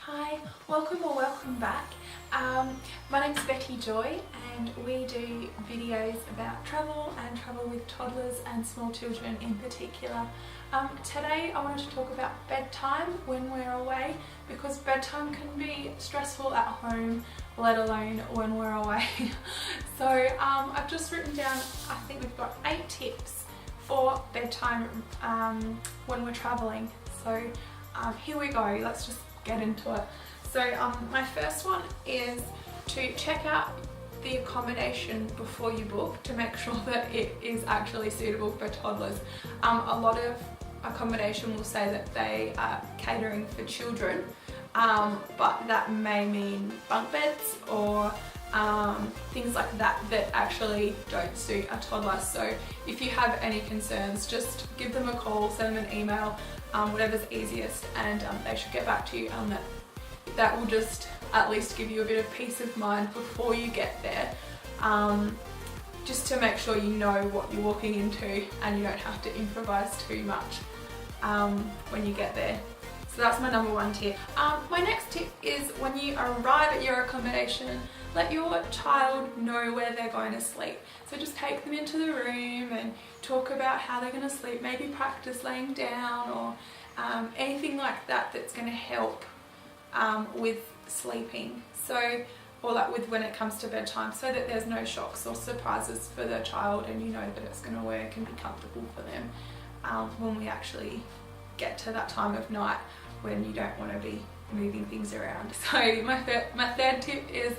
Hi, welcome back. My name's Betty Joy and we do videos about travel and travel with toddlers and small children in particular. Today I wanted to talk about bedtime when we're away, because bedtime can be stressful at home, let alone when we're away. So I've just written down, I think we've got 8 tips for bedtime when we're traveling. So here we go, let's just get into it. So my first one is to check out the accommodation before you book to make sure that it is actually suitable for toddlers. A lot of accommodation will say that they are catering for children, but that may mean bunk beds or things like that that actually don't suit a toddler. So if you have any concerns, just give them a call, send them an email, whatever's easiest, and they should get back to you on that. That will just at least give you a bit of peace of mind before you get there, just to make sure you know what you're walking into and you don't have to improvise too much when you get there. So that's my number 1 tip. My next tip is when you arrive at your accommodation, let your child know where they're going to sleep. So just take them into the room and talk about how they're going to sleep, maybe practice laying down or anything like that that's going to help with sleeping. So, or like with when it comes to bedtime, so that there's no shocks or surprises for the child and you know that it's going to work and be comfortable for them when we actually get to that time of night when you don't want to be moving things around. So my third tip is,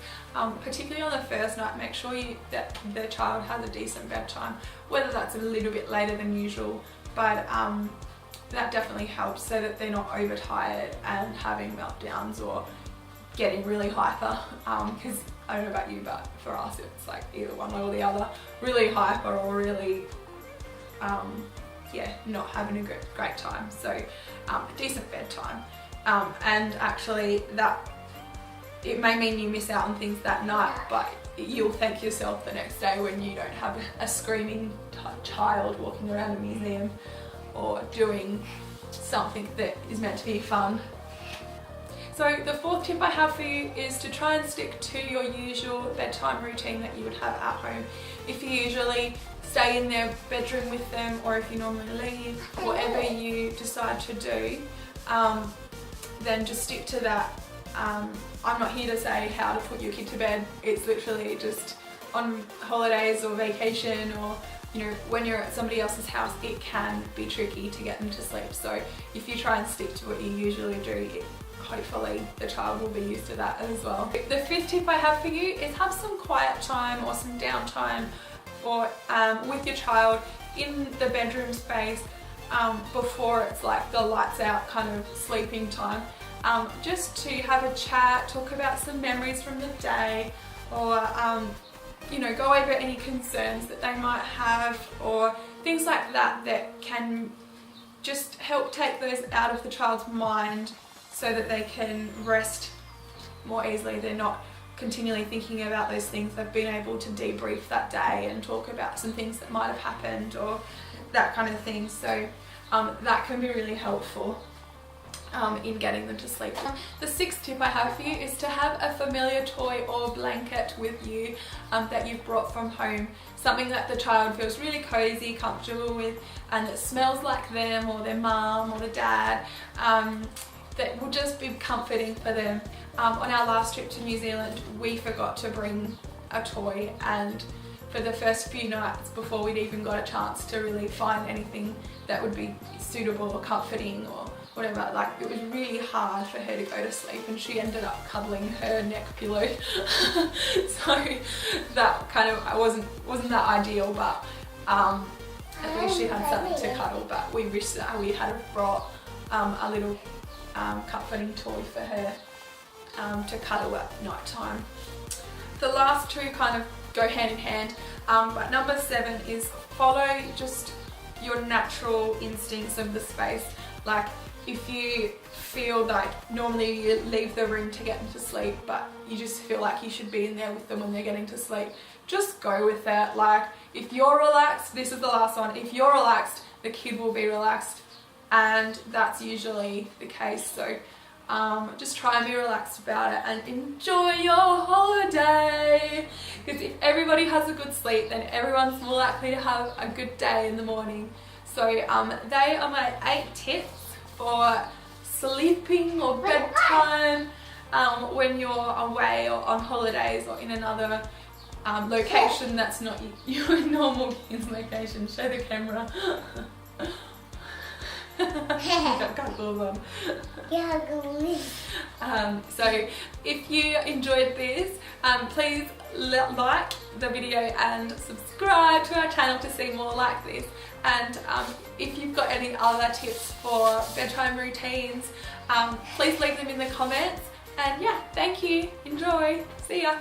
particularly on the first night, make sure that the child has a decent bedtime, whether that's a little bit later than usual, but that definitely helps so that they're not overtired and having meltdowns or getting really hyper, because I don't know about you, but for us it's like either one or the other, really hyper or really not having a great time. So decent bedtime, and actually that it may mean you miss out on things that night, but you'll thank yourself the next day when you don't have a screaming child walking around a museum or doing something that is meant to be fun. So the 4th tip I have for you is to try and stick to your usual bedtime routine that you would have at home. If you usually stay in their bedroom with them, or if you normally leave, whatever you decide to do, then just stick to that. I'm not here to say how to put your kid to bed. It's literally just on holidays or vacation, or when you're at somebody else's house, it can be tricky to get them to sleep. So if you try and stick to what you usually do, hopefully the child will be used to that as well. The 5th tip I have for you is have some quiet time or some downtime with your child in the bedroom space before it's like the lights out kind of sleeping time. Just to have a chat, talk about some memories from the day, or go over any concerns that they might have, or things like that that can just help take those out of the child's mind so that they can rest more easily. They're not continually thinking about those things. They've been able to debrief that day and talk about some things that might have happened or that kind of thing. So that can be really helpful in getting them to sleep. The 6th tip I have for you is to have a familiar toy or blanket with you that you've brought from home. Something that the child feels really cozy, comfortable with, and that smells like them or their mum or the dad, that will just be comforting for them. On our last trip to New Zealand, we forgot to bring a toy, and for the first few nights before we'd even got a chance to really find anything that would be suitable or comforting or whatever, like it was really hard for her to go to sleep, and she ended up cuddling her neck pillow. So that kind of wasn't that ideal, but at least she had something to cuddle. But we wished that we had brought a little comforting toy for her to cuddle at night time. The last 2 kind of go hand in hand, but number 7 is follow just your natural instincts of the space. Like if you feel like normally you leave the room to get them to sleep, but you just feel like you should be in there with them when they're getting to sleep, just go with that. Like if you're relaxed, this is the last one, if you're relaxed, the kid will be relaxed, and that's usually the case. So Just try and be relaxed about it and enjoy your holiday. Because if everybody has a good sleep, then everyone's more likely to have a good day in the morning. So they are my 8 tips for sleeping or bedtime when you're away or on holidays or in another location that's not your normal kids location. Show the camera. Got goggles on. So if you enjoyed this, please like the video and subscribe to our channel to see more like this. And if you've got any other tips for bedtime routines, please leave them in the comments. And yeah, thank you. Enjoy. See ya.